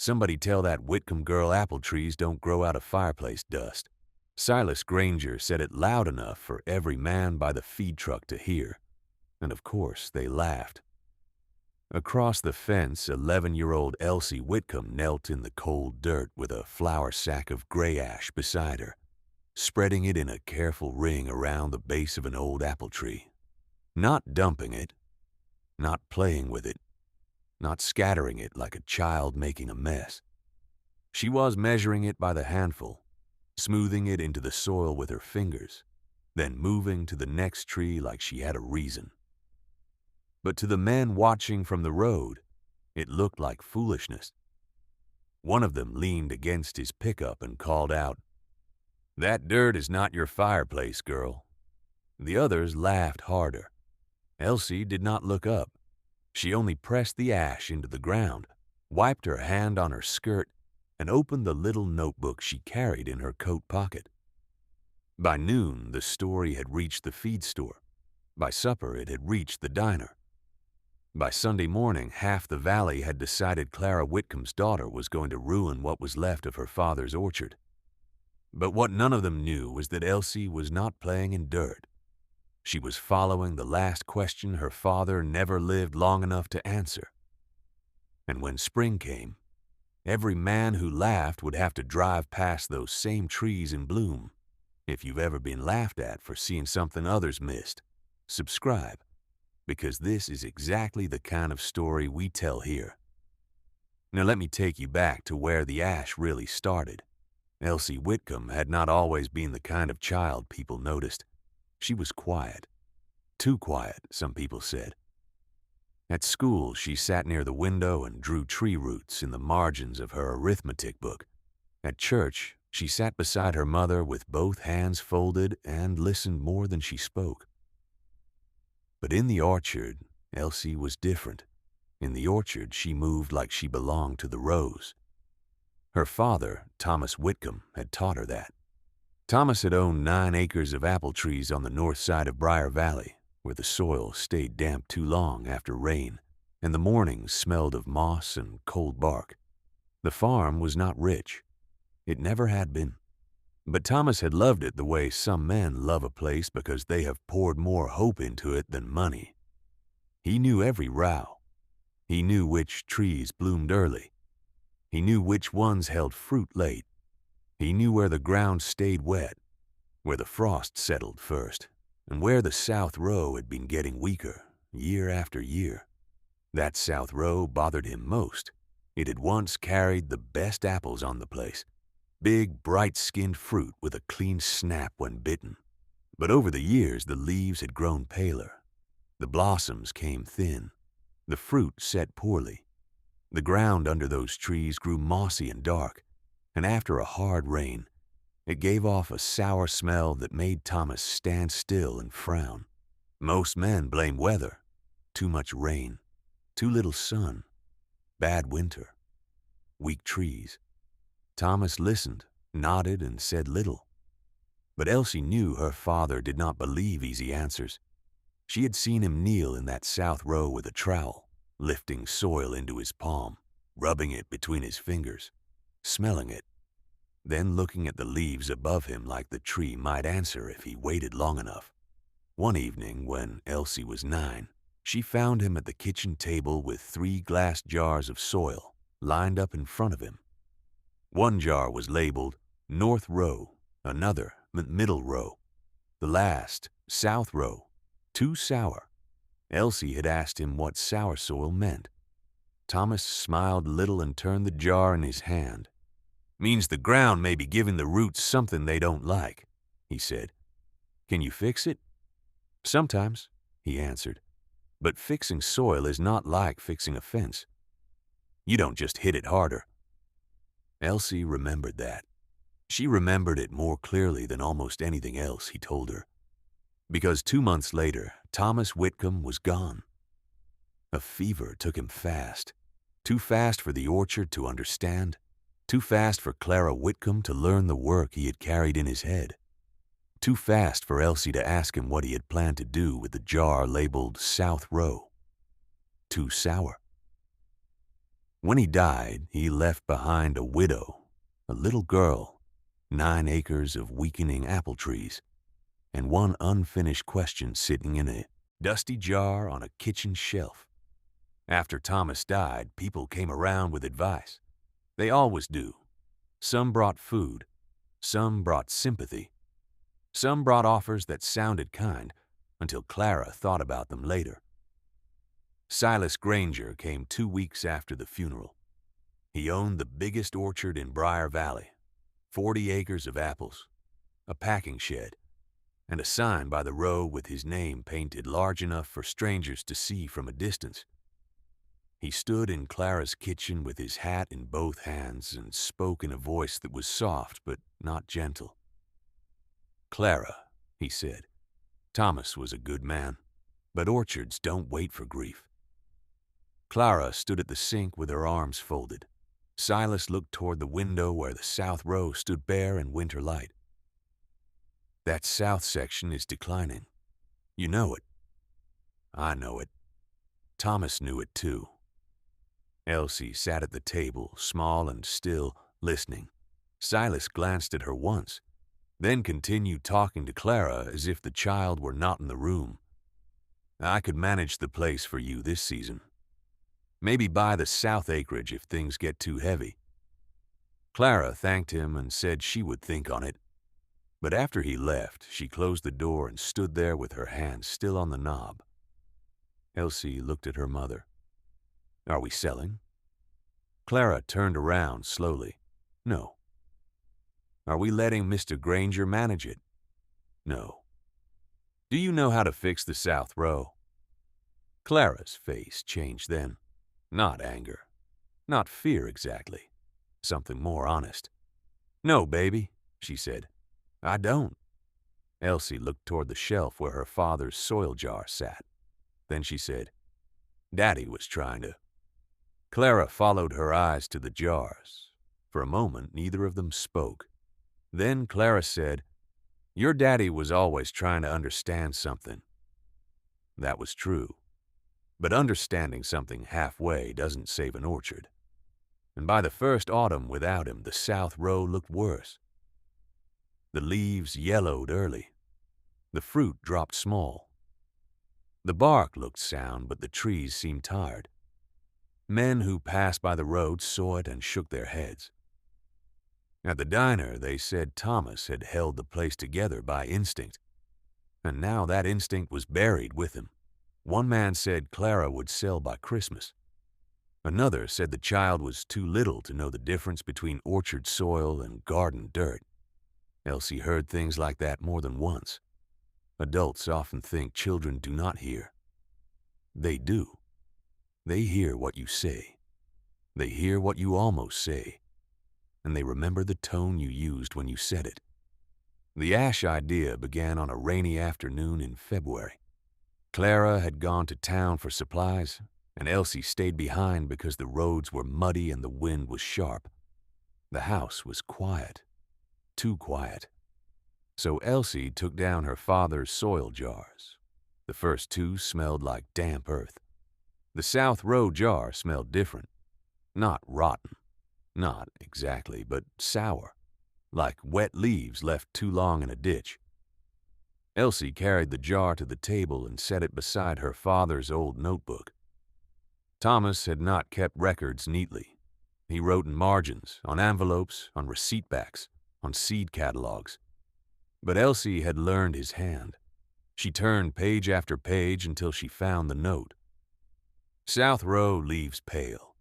Somebody tell that Whitcomb girl apple trees don't grow out of fireplace dust. Silas Granger said it loud enough for every man by the feed truck to hear, and of course they laughed. Across the fence, 11-year-old Elsie Whitcomb knelt in the cold dirt with a flour sack of gray ash beside her, spreading it in a careful ring around the base of an old apple tree. Not dumping it, not playing with it, not scattering it like a child making a mess. She was measuring it by the handful, smoothing it into the soil with her fingers, then moving to the next tree like she had a reason. But to the men watching from the road, it looked like foolishness. One of them leaned against his pickup and called out, "That dirt is not your fireplace, girl." The others laughed harder. Elsie did not look up. She only pressed the ash into the ground, wiped her hand on her skirt, and opened the little notebook she carried in her coat pocket. By noon, the story had reached the feed store. By supper, it had reached the diner. By Sunday morning, half the valley had decided Clara Whitcomb's daughter was going to ruin what was left of her father's orchard. But what none of them knew was that Elsie was not playing in dirt. She was following the last question her father never lived long enough to answer. And when spring came, every man who laughed would have to drive past those same trees in bloom. If you've ever been laughed at for seeing something others missed, subscribe, because this is exactly the kind of story we tell here. Now let me take you back to where the ash really started. Elsie Whitcomb had not always been the kind of child people noticed. She was quiet. Too quiet, some people said. At school, she sat near the window and drew tree roots in the margins of her arithmetic book. At church, she sat beside her mother with both hands folded and listened more than she spoke. But in the orchard, Elsie was different. In the orchard, she moved like she belonged to the rows. Her father, Thomas Whitcomb, had taught her that. Thomas had owned 9 acres of apple trees on the north side of Briar Valley, where the soil stayed damp too long after rain, and the mornings smelled of moss and cold bark. The farm was not rich. It never had been. But Thomas had loved it the way some men love a place because they have poured more hope into it than money. He knew every row. He knew which trees bloomed early. He knew which ones held fruit late. He knew where the ground stayed wet, where the frost settled first, and where the south row had been getting weaker year after year. That south row bothered him most. It had once carried the best apples on the place. Big, bright-skinned fruit with a clean snap when bitten. But over the years, the leaves had grown paler. The blossoms came thin. The fruit set poorly. The ground under those trees grew mossy and dark, and after a hard rain, it gave off a sour smell that made Thomas stand still and frown. Most men blame weather. Too much rain. Too little sun. Bad winter. Weak trees. Thomas listened, nodded, and said little. But Elsie knew her father did not believe easy answers. She had seen him kneel in that south row with a trowel, lifting soil into his palm, rubbing it between his fingers, smelling it, then looking at the leaves above him like the tree might answer if he waited long enough. One evening, when Elsie was 9, she found him at the kitchen table with 3 glass jars of soil lined up in front of him. One jar was labeled North Row, another Middle Row, the last South Row, too sour. Elsie had asked him what sour soil meant. Thomas smiled a little and turned the jar in his hand. "Means the ground may be giving the roots something they don't like," he said. "Can you fix it?" "Sometimes," he answered. "But fixing soil is not like fixing a fence. You don't just hit it harder." Elsie remembered that. She remembered it more clearly than almost anything else he told her. Because 2 months later, Thomas Whitcomb was gone. A fever took him fast. Too fast for the orchard to understand. Too fast for Clara Whitcomb to learn the work he had carried in his head. Too fast for Elsie to ask him what he had planned to do with the jar labeled South Row. Too sour. When he died, he left behind a widow, a little girl, 9 acres of weakening apple trees, and one unfinished question sitting in a dusty jar on a kitchen shelf. After Thomas died, people came around with advice. They always do. Some brought food. Some brought sympathy. Some brought offers that sounded kind, until Clara thought about them later. Silas Granger came 2 weeks after the funeral. He owned the biggest orchard in Briar Valley, 40 acres of apples, a packing shed, and a sign by the road with his name painted large enough for strangers to see from a distance. He stood in Clara's kitchen with his hat in both hands and spoke in a voice that was soft but not gentle. "Clara," he said, "Thomas was a good man, but orchards don't wait for grief." Clara stood at the sink with her arms folded. Silas looked toward the window where the south row stood bare in winter light. "That south section is declining. You know it." "I know it." Thomas knew it too. Elsie sat at the table, small and still, listening. Silas glanced at her once, then continued talking to Clara as if the child were not in the room. "I could manage the place for you this season. Maybe buy the south acreage if things get too heavy." Clara thanked him and said she would think on it. But after he left, she closed the door and stood there with her hand still on the knob. Elsie looked at her mother. "Are we selling?" Clara turned around slowly. "No." "Are we letting Mr. Granger manage it?" "No." "Do you know how to fix the south row?" Clara's face changed then. Not anger. Not fear exactly. Something more honest. "No, baby," she said. "I don't." Elsie looked toward the shelf where her father's soil jar sat. Then she said, "Daddy was trying to." Clara followed her eyes to the jars. For a moment, neither of them spoke. Then Clara said, "Your daddy was always trying to understand something." That was true. But understanding something halfway doesn't save an orchard. And by the first autumn without him, the south row looked worse. The leaves yellowed early. The fruit dropped small. The bark looked sound, but the trees seemed tired. Men who passed by the road saw it and shook their heads. At the diner, they said Thomas had held the place together by instinct, and now that instinct was buried with him. One man said Clara would sell by Christmas. Another said the child was too little to know the difference between orchard soil and garden dirt. Elsie heard things like that more than once. Adults often think children do not hear. They do. They hear what you say. They hear what you almost say. And they remember the tone you used when you said it. The ash idea began on a rainy afternoon in February. Clara had gone to town for supplies, and Elsie stayed behind because the roads were muddy and the wind was sharp. The house was quiet. Too quiet. So Elsie took down her father's soil jars. The first 2 smelled like damp earth. The south row jar smelled different. Not rotten. Not exactly, but sour. Like wet leaves left too long in a ditch. Elsie carried the jar to the table and set it beside her father's old notebook. Thomas had not kept records neatly. He wrote in margins, on envelopes, on receipt backs, on seed catalogs. But Elsie had learned his hand. She turned page after page until she found the note. South row leaves pale.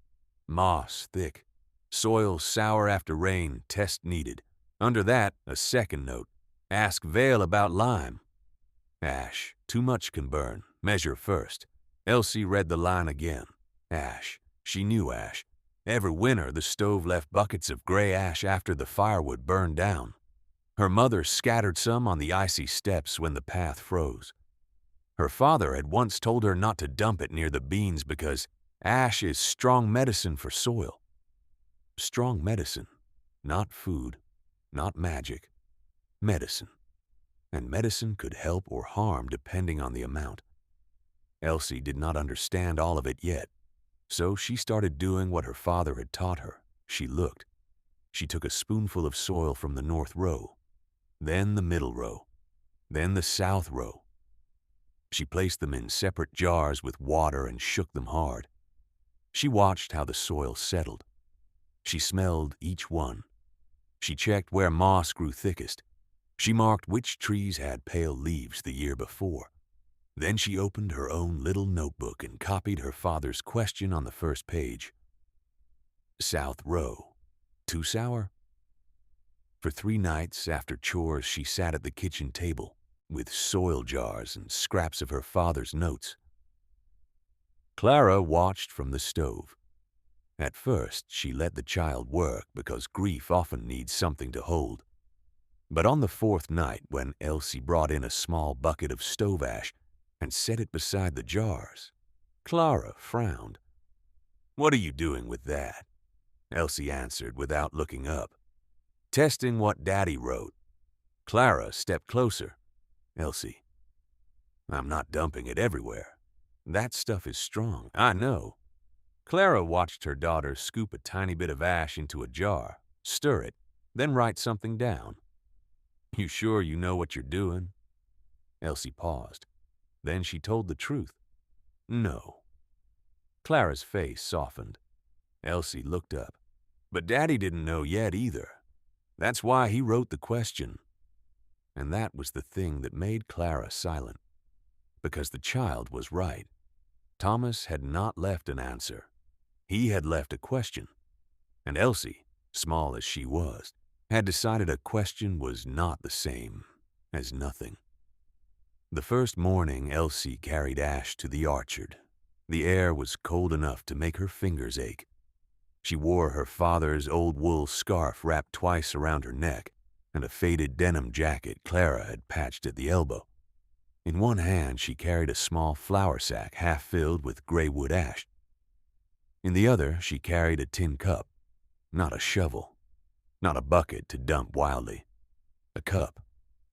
Moss thick. Soil sour after rain, test needed. Under that, a second note. Ask Vale about lime. Ash, too much can burn. Measure first. Elsie read the line again. Ash. She knew ash. Every winter, the stove left buckets of gray ash after the firewood burned down. Her mother scattered some on the icy steps when the path froze. Her father had once told her not to dump it near the beans because ash is strong medicine for soil. Strong medicine, not food, not magic. Medicine. And medicine could help or harm depending on the amount. Elsie did not understand all of it yet. So she started doing what her father had taught her. She looked. She took a spoonful of soil from the north row, then the middle row, then the south row. She placed them in separate jars with water and shook them hard. She watched how the soil settled. She smelled each one. She checked where moss grew thickest. She marked which trees had pale leaves the year before. Then she opened her own little notebook and copied her father's question on the first page. South row. Too sour? For 3 nights after chores, she sat at the kitchen table with soil jars and scraps of her father's notes. Clara watched from the stove. At first, she let the child work because grief often needs something to hold. But on the 4th night, when Elsie brought in a small bucket of stove ash and set it beside the jars, Clara frowned. "What are you doing with that?" Elsie answered without looking up. "Testing what Daddy wrote." Clara stepped closer. "Elsie, I'm not dumping it everywhere. That stuff is strong, I know." Clara watched her daughter scoop a tiny bit of ash into a jar, stir it, then write something down. "You sure you know what you're doing?" Elsie paused. Then she told the truth. "No." Clara's face softened. Elsie looked up. "But Daddy didn't know yet either. That's why he wrote the question." And that was the thing that made Clara silent. Because the child was right. Thomas had not left an answer. He had left a question. And Elsie, small as she was, had decided a question was not the same as nothing. The first morning, Elsie carried ash to the orchard. The air was cold enough to make her fingers ache. She wore her father's old wool scarf wrapped twice around her neck and a faded denim jacket Clara had patched at the elbow. In one hand, she carried a small flour sack half filled with gray wood ash. In the other, she carried a tin cup, not a shovel, not a bucket to dump wildly. A cup,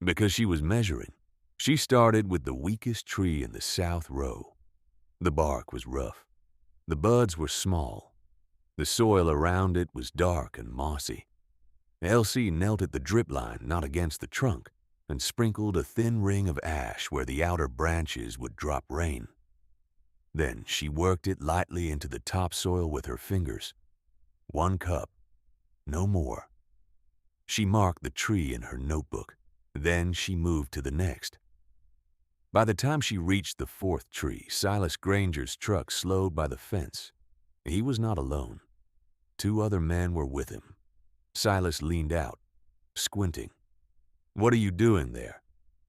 because she was measuring. She started with the weakest tree in the south row. The bark was rough. The buds were small. The soil around it was dark and mossy. Elsie knelt at the drip line, not against the trunk, and sprinkled a thin ring of ash where the outer branches would drop rain. Then she worked it lightly into the topsoil with her fingers. 1 cup, no more. She marked the tree in her notebook. Then she moved to the next. By the time she reached the 4th tree, Silas Granger's truck slowed by the fence. He was not alone. 2 other men were with him. Silas leaned out, squinting. "What are you doing there?"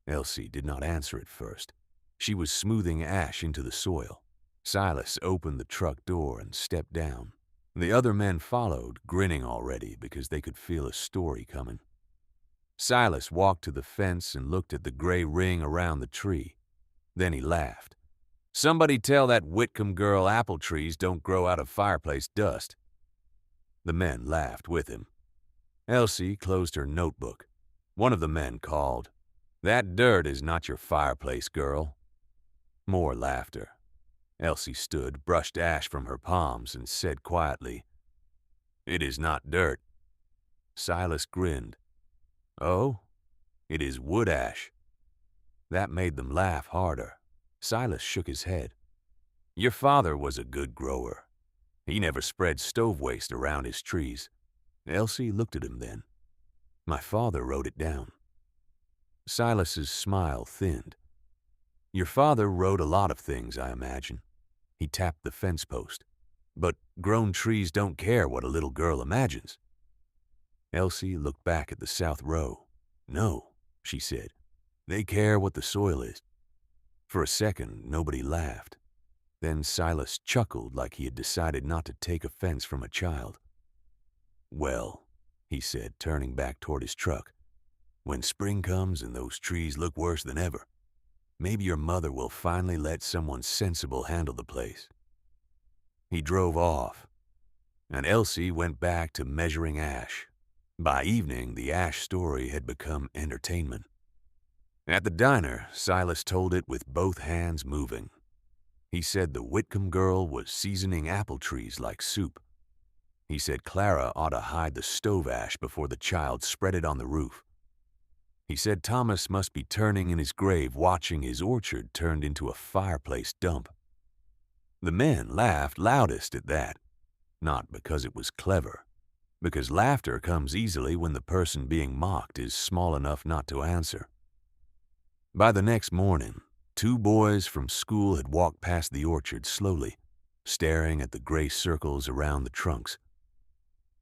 Elsie did not answer at first. She was smoothing ash into the soil. Silas opened the truck door and stepped down. The other men followed, grinning already because they could feel a story coming. Silas walked to the fence and looked at the gray ring around the tree. Then he laughed. "Somebody tell that Whitcomb girl apple trees don't grow out of fireplace dust." The men laughed with him. Elsie closed her notebook. One of the men called, "That dirt is not your fireplace, girl." More laughter. Elsie stood, brushed ash from her palms, and said quietly, "It is not dirt." Silas grinned. "Oh, it is wood ash." That made them laugh harder. Silas shook his head. "Your father was a good grower. He never spread stove waste around his trees." Elsie looked at him then. "My father wrote it down." Silas's smile thinned. "Your father wrote a lot of things, I imagine." He tapped the fence post. "But grown trees don't care what a little girl imagines." Elsie looked back at the south row. "No," she said. "They care what the soil is." For a second, nobody laughed. Then Silas chuckled like he had decided not to take offense from a child. "Well," he said, turning back toward his truck, "when spring comes and those trees look worse than ever, maybe your mother will finally let someone sensible handle the place." He drove off, and Elsie went back to measuring ash. By evening, the ash story had become entertainment. At the diner, Silas told it with both hands moving. He said the Whitcomb girl was seasoning apple trees like soup. He said Clara ought to hide the stove ash before the child spread it on the roof. He said Thomas must be turning in his grave watching his orchard turned into a fireplace dump. The men laughed loudest at that, not because it was clever, because laughter comes easily when the person being mocked is small enough not to answer. By the next morning, 2 boys from school had walked past the orchard slowly, staring at the gray circles around the trunks.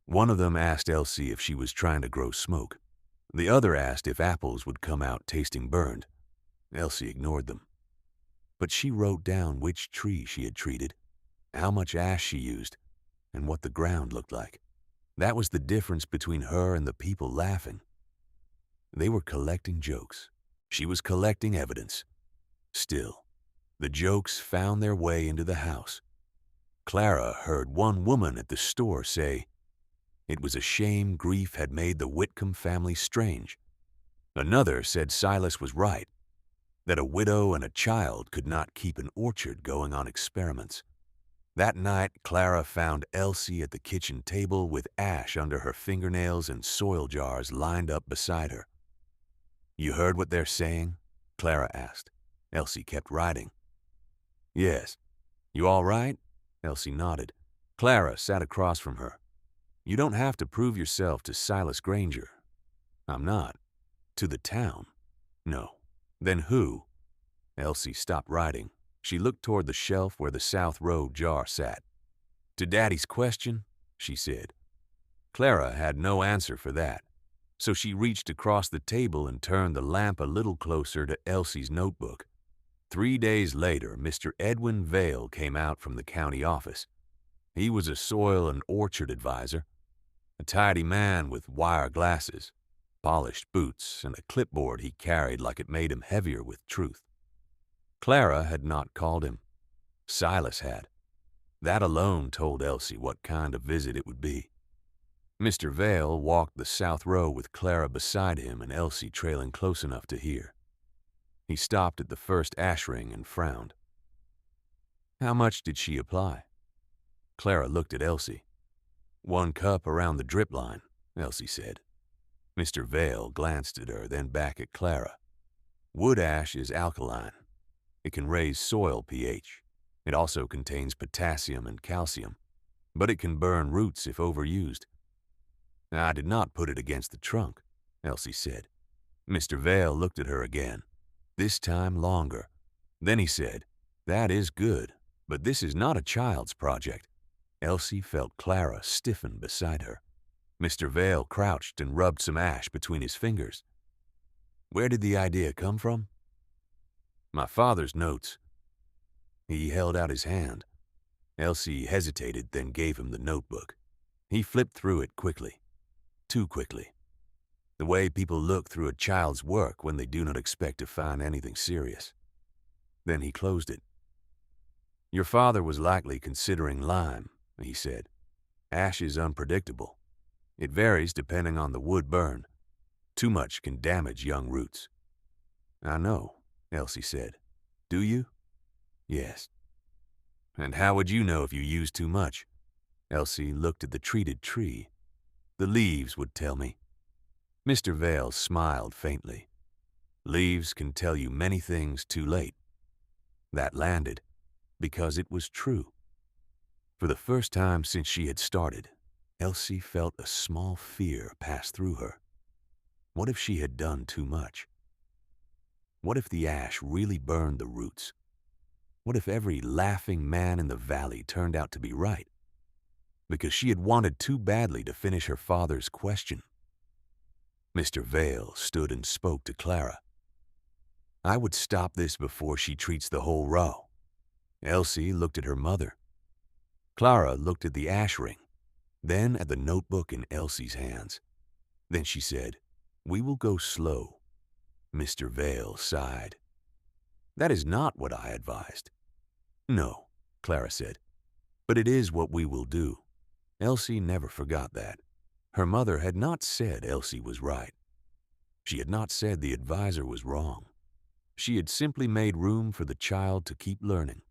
One of them asked Elsie if she was trying to grow smoke. The other asked if apples would come out tasting burned. Elsie ignored them. But she wrote down which tree she had treated, how much ash she used, and what the ground looked like. That was the difference between her and the people laughing. They were collecting jokes. She was collecting evidence. Still, the jokes found their way into the house. Clara heard one woman at the store say, it was a shame grief had made the Whitcomb family strange. Another said Silas was right, that a widow and a child could not keep an orchard going on experiments. That night, Clara found Elsie at the kitchen table with ash under her fingernails and soil jars lined up beside her. You heard what they're saying? Clara asked. Elsie kept writing. Yes. You all right? Elsie nodded. Clara sat across from her. You don't have to prove yourself to Silas Granger. I'm not. To the town? No. Then who? Elsie stopped writing. She looked toward the shelf where the South Road jar sat. To Daddy's question, she said. Clara had no answer for that, so she reached across the table and turned the lamp a little closer to Elsie's notebook. 3 days later, Mr. Edwin Vale came out from the county office. He was a soil and orchard advisor, a tidy man with wire glasses, polished boots, and a clipboard he carried like it made him heavier with truth. Clara had not called him. Silas had. That alone told Elsie what kind of visit it would be. Mr. Vale walked the south row with Clara beside him and Elsie trailing close enough to hear. He stopped at the first ash ring and frowned. How much did she apply? Clara looked at Elsie. 1 cup around the drip line, Elsie said. Mr. Vale glanced at her, then back at Clara. Wood ash is alkaline. It can raise soil pH. It also contains potassium and calcium, but it can burn roots if overused. I did not put it against the trunk, Elsie said. Mr. Vale looked at her again, this time longer. Then he said, that is good, but this is not a child's project. Elsie felt Clara stiffen beside her. Mr. Vale crouched and rubbed some ash between his fingers. Where did the idea come from? My father's notes. He held out his hand. Elsie hesitated, then gave him the notebook. He flipped through it quickly. Too quickly. The way people look through a child's work when they do not expect to find anything serious. Then he closed it. Your father was likely considering lime, he said. Ash is unpredictable. It varies depending on the wood burn. Too much can damage young roots. I know, Elsie said. Do you? Yes. And how would you know if you used too much? Elsie looked at the treated tree. The leaves would tell me. Mr. Vale smiled faintly. Leaves can tell you many things too late. That landed, because it was true. For the first time since she had started, Elsie felt a small fear pass through her. What if she had done too much? What if the ash really burned the roots? What if every laughing man in the valley turned out to be right? Because she had wanted too badly to finish her father's question. Mr. Vale stood and spoke to Clara. I would stop this before she treats the whole row. Elsie looked at her mother. Clara looked at the ash ring, then at the notebook in Elsie's hands. Then she said, we will go slow. Mr. Vale sighed. That is not what I advised. No, Clara said, but it is what we will do. Elsie never forgot that. Her mother had not said Elsie was right. She had not said the advisor was wrong. She had simply made room for the child to keep learning.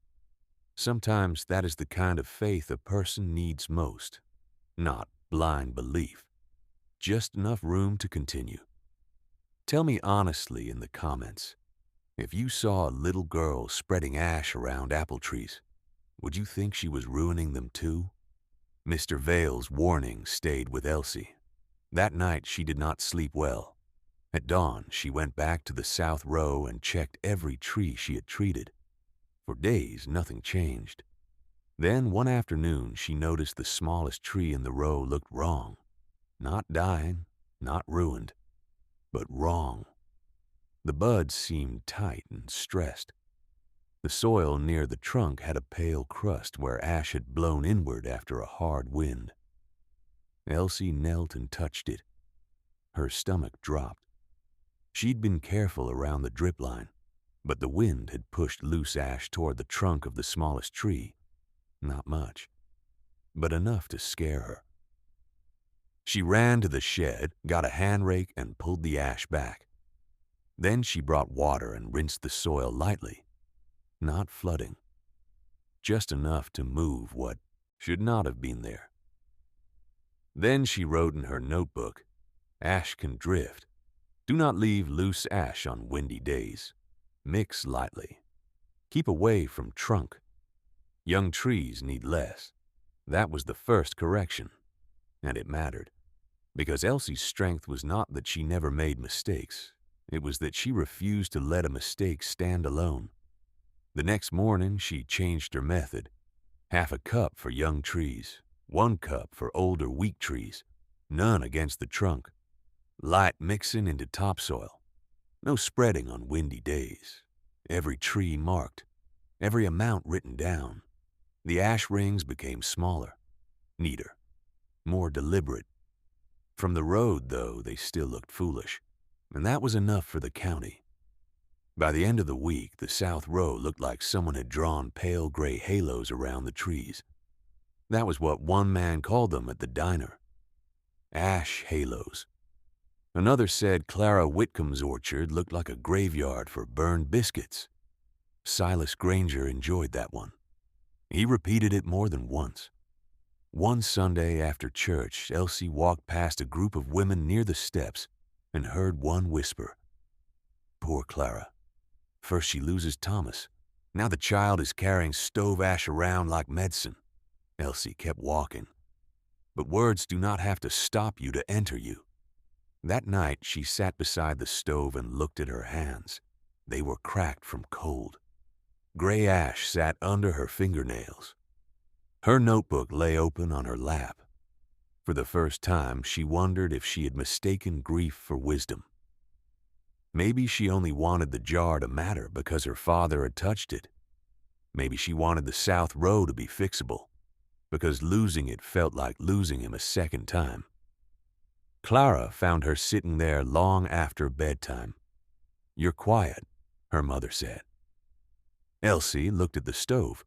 Sometimes that is the kind of faith a person needs most. Not blind belief, just enough room to continue. Tell me honestly in the comments, if you saw a little girl spreading ash around apple trees, would you think she was ruining them too? Mr. Vale's warning stayed with Elsie. That night she did not sleep well. At dawn, she went back to the south row and checked every tree she had treated. For days, nothing changed. Then one afternoon, she noticed the smallest tree in the row looked wrong. Not dying, not ruined, but wrong. The buds seemed tight and stressed. The soil near the trunk had a pale crust where ash had blown inward after a hard wind. Elsie knelt and touched it. Her stomach dropped. She'd been careful around the drip line, but the wind had pushed loose ash toward the trunk of the smallest tree. Not much, but enough to scare her. She ran to the shed, got a hand rake, and pulled the ash back. Then she brought water and rinsed the soil lightly, not flooding, just enough to move what should not have been there. Then she wrote in her notebook, "Ash can drift. Do not leave loose ash on windy days. Mix lightly. Keep away from trunk. Young trees need less." That was the first correction, and it mattered, because Elsie's strength was not that she never made mistakes. It was that she refused to let a mistake stand alone. The next morning, she changed her method. Half a cup for young trees, 1 cup for older, weak trees, none against the trunk. Light mixing into topsoil. No spreading on windy days. Every tree marked. Every amount written down. The ash rings became smaller, neater, more deliberate. From the road, though, they still looked foolish, and that was enough for the county. By the end of the week, the south row looked like someone had drawn pale gray halos around the trees. That was what one man called them at the diner. Ash halos. Another said Clara Whitcomb's orchard looked like a graveyard for burned biscuits. Silas Granger enjoyed that one. He repeated it more than once. One Sunday after church, Elsie walked past a group of women near the steps and heard one whisper, "Poor Clara. First she loses Thomas. Now the child is carrying stove ash around like medicine." Elsie kept walking. But words do not have to stop you to enter you. That night, she sat beside the stove and looked at her hands. They were cracked from cold. Gray ash sat under her fingernails. Her notebook lay open on her lap. For the first time, she wondered if she had mistaken grief for wisdom. Maybe she only wanted the jar to matter because her father had touched it. Maybe she wanted the south row to be fixable, because losing it felt like losing him a second time. Clara found her sitting there long after bedtime. "You're quiet," her mother said. Elsie looked at the stove.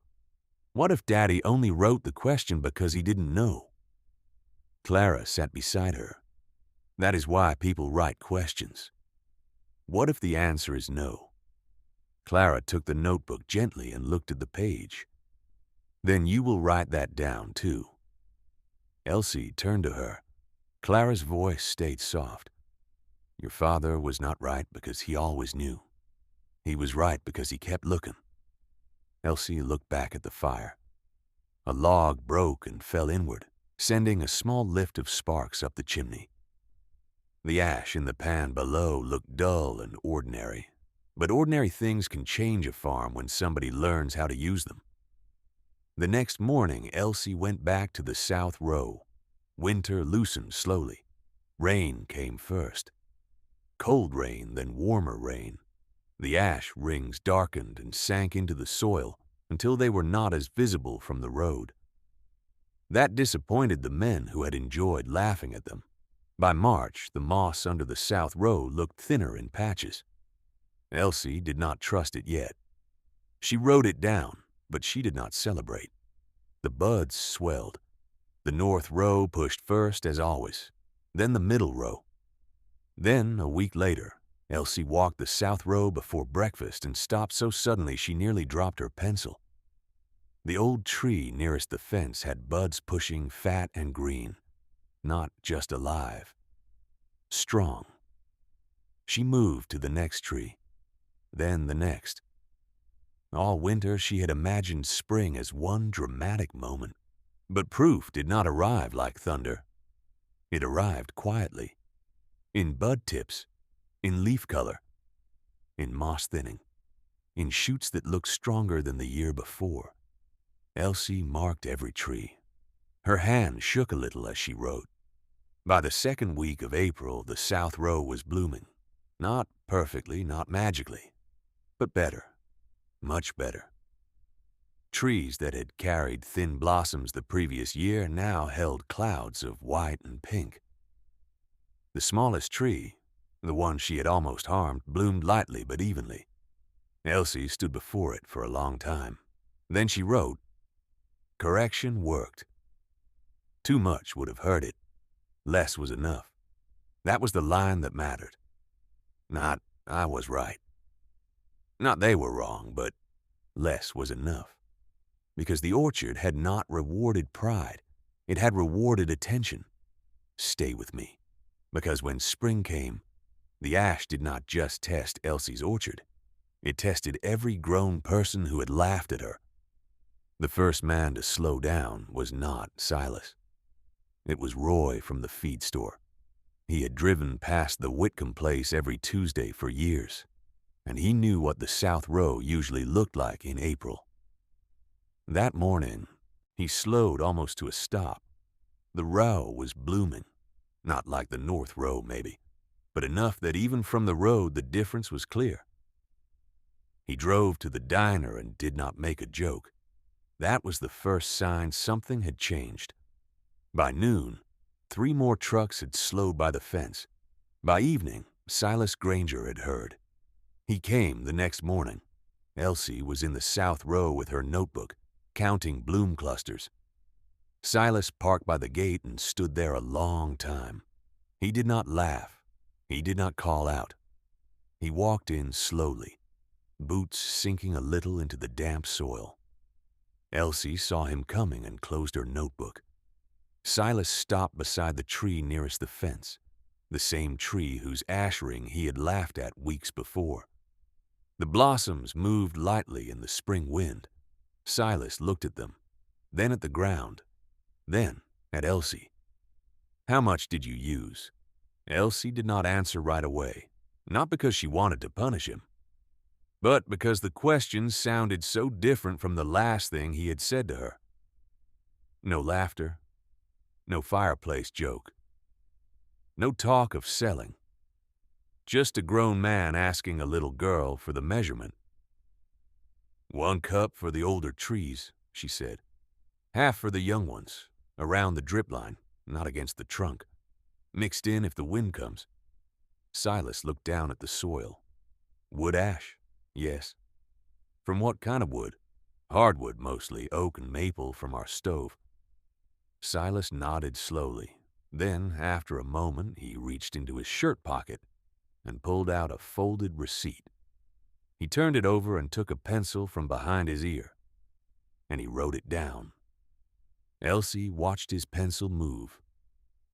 What if Daddy only wrote the question because he didn't know? Clara sat beside her. That is why people write questions. What if the answer is no? Clara took the notebook gently and looked at the page. "Then you will write that down, too." Elsie turned to her. Clara's voice stayed soft. "Your father was not right because he always knew. He was right because he kept looking." Elsie looked back at the fire. A log broke and fell inward, sending a small lift of sparks up the chimney. The ash in the pan below looked dull and ordinary, but ordinary things can change a farm when somebody learns how to use them. The next morning, Elsie went back to the south row. Winter loosened slowly. Rain came first. Cold rain, then warmer rain. The ash rings darkened and sank into the soil until they were not as visible from the road. That disappointed the men who had enjoyed laughing at them. By March, the moss under the south row looked thinner in patches. Elsie did not trust it yet. She wrote it down, but she did not celebrate. The buds swelled. The north row pushed first, as always, then the middle row. Then, a week later, Elsie walked the south row before breakfast and stopped so suddenly she nearly dropped her pencil. The old tree nearest the fence had buds pushing fat and green, not just alive, strong. She moved to the next tree, then the next. All winter she had imagined spring as one dramatic moment. But proof did not arrive like thunder. It arrived quietly, in bud tips, in leaf color, in moss thinning, in shoots that looked stronger than the year before. Elsie marked every tree. Her hand shook a little as she wrote. By the second week of April, the south row was blooming. Not perfectly, not magically, but better, much better. Trees that had carried thin blossoms the previous year now held clouds of white and pink. The smallest tree, the one she had almost harmed, bloomed lightly but evenly. Elsie stood before it for a long time. Then she wrote, "Correction worked. Too much would have hurt it. Less was enough." That was the line that mattered. Not, "I was right." Not, "they were wrong," but less was enough. Because the orchard had not rewarded pride. It had rewarded attention. Stay with me. Because when spring came, the ash did not just test Elsie's orchard. It tested every grown person who had laughed at her. The first man to slow down was not Silas. It was Roy from the feed store. He had driven past the Whitcomb place every Tuesday for years, and he knew what the south row usually looked like in April. That morning, he slowed almost to a stop. The row was blooming, not like the north row maybe, but enough that even from the road the difference was clear. He drove to the diner and did not make a joke. That was the first sign something had changed. By noon, 3 more trucks had slowed by the fence. By evening, Silas Granger had heard. He came the next morning. Elsie was in the south row with her notebook, counting bloom clusters. Silas parked by the gate and stood there a long time. He did not laugh. He did not call out. He walked in slowly, boots sinking a little into the damp soil. Elsie saw him coming and closed her notebook. Silas stopped beside the tree nearest the fence, the same tree whose ash ring he had laughed at weeks before. The blossoms moved lightly in the spring wind. Silas looked at them, then at the ground, then at Elsie. "How much did you use?" Elsie did not answer right away, not because she wanted to punish him, but because the question sounded so different from the last thing he had said to her. No laughter, no fireplace joke, no talk of selling. Just a grown man asking a little girl for the measurement. "1 cup for the older trees," she said. "Half for the young ones, around the drip line, not against the trunk. Mixed in if the wind comes." Silas looked down at the soil. "Wood ash?" "Yes." "From what kind of wood?" "Hardwood mostly, oak and maple from our stove." Silas nodded slowly. Then, after a moment, he reached into his shirt pocket and pulled out a folded receipt. He turned it over and took a pencil from behind his ear, and he wrote it down. Elsie watched his pencil move.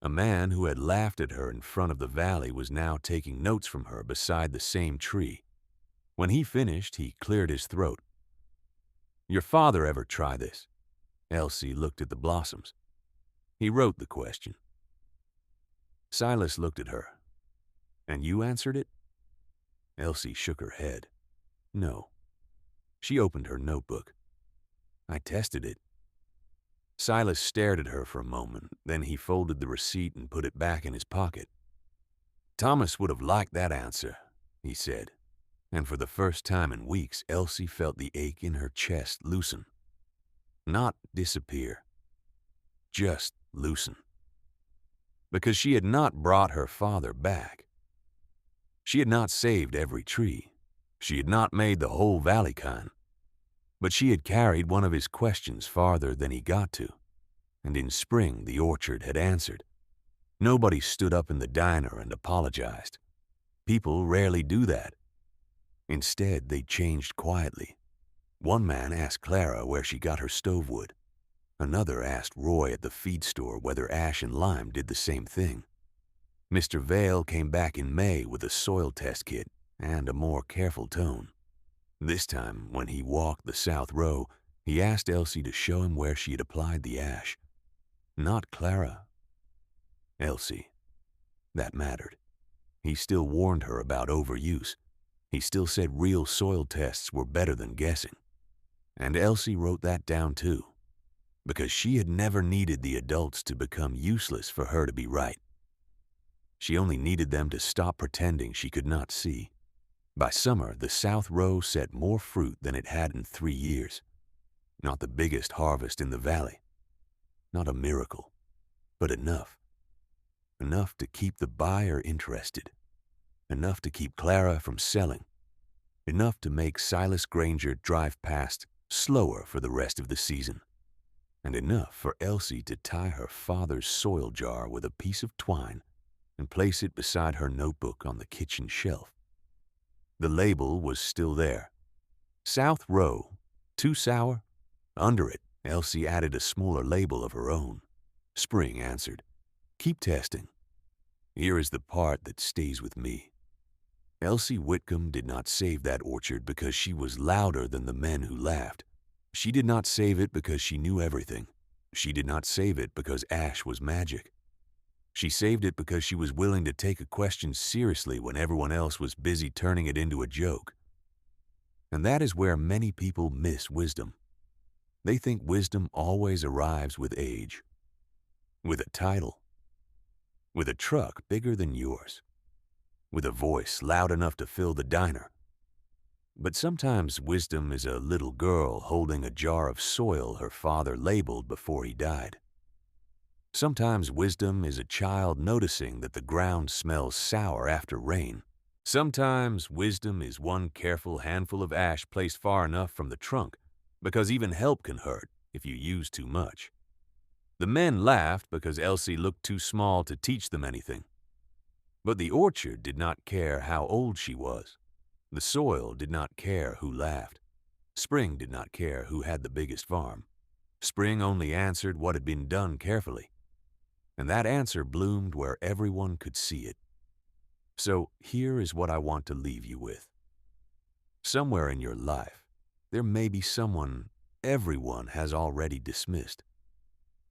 A man who had laughed at her in front of the valley was now taking notes from her beside the same tree. When he finished, he cleared his throat. "Your father ever try this?" Elsie looked at the blossoms. He wrote the question. Silas looked at her. "And you answered it?" Elsie shook her head. "No." She opened her notebook. "I tested it." Silas stared at her for a moment, then he folded the receipt and put it back in his pocket. "Thomas would have liked that answer," he said, and for the first time in weeks, Elsie felt the ache in her chest loosen. Not disappear, just loosen. Because she had not brought her father back. She had not saved every tree. She had not made the whole valley kind. But she had carried one of his questions farther than he got to, and in spring the orchard had answered. Nobody stood up in the diner and apologized. People rarely do that. Instead, they changed quietly, One man asked Clara where she got her stove wood. Another asked Roy at the feed store whether Ash and Lime did the same thing. Mr. Vale came back in May with a soil test kit and a more careful tone. This time, when he walked the south row, he asked Elsie to show him where she had applied the ash. Not Clara. Elsie. That mattered. He still warned her about overuse. He still said real soil tests were better than guessing. And Elsie wrote that down too, because she had never needed the adults to become useless for her to be right. She only needed them to stop pretending she could not see. By summer, the south row set more fruit than it had in 3 years. Not the biggest harvest in the valley. Not a miracle, but enough. Enough to keep the buyer interested. Enough to keep Clara from selling. Enough to make Silas Granger drive past slower for the rest of the season. And enough for Elsie to tie her father's soil jar with a piece of twine and place it beside her notebook on the kitchen shelf. The label was still there. South Row, too sour? Under it, Elsie added a smaller label of her own. Spring answered, keep testing. Here is the part that stays with me. Elsie Whitcomb did not save that orchard because she was louder than the men who laughed. She did not save it because she knew everything. She did not save it because ash was magic. She saved it because she was willing to take a question seriously when everyone else was busy turning it into a joke. And that is where many people miss wisdom. They think wisdom always arrives with age, with a title, with a truck bigger than yours, with a voice loud enough to fill the diner. But sometimes wisdom is a little girl holding a jar of soil her father labeled before he died. Sometimes wisdom is a child noticing that the ground smells sour after rain. Sometimes wisdom is one careful handful of ash placed far enough from the trunk, because even help can hurt if you use too much. The men laughed because Elsie looked too small to teach them anything. But the orchard did not care how old she was. The soil did not care who laughed. Spring did not care who had the biggest farm. Spring only answered what had been done carefully. And that answer bloomed where everyone could see it. So here is what I want to leave you with. Somewhere in your life, there may be someone everyone has already dismissed.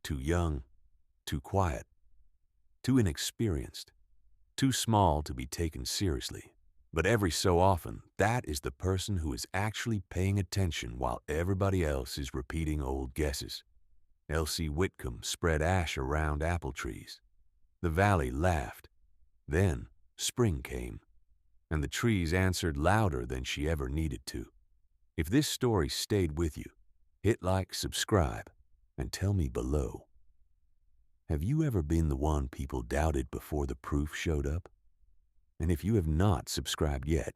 Too young, too quiet, too inexperienced, too small to be taken seriously. But every so often, that is the person who is actually paying attention while everybody else is repeating old guesses. Elsie Whitcomb spread ash around apple trees. The valley laughed. Then spring came, and the trees answered louder than she ever needed to. If this story stayed with you, hit like, subscribe, and tell me below. Have you ever been the one people doubted before the proof showed up? And if you have not subscribed yet,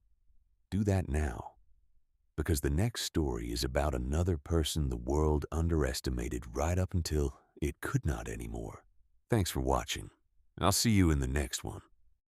do that now. Because the next story is about another person the world underestimated right up until it could not anymore. Thanks for watching. I'll see you in the next one.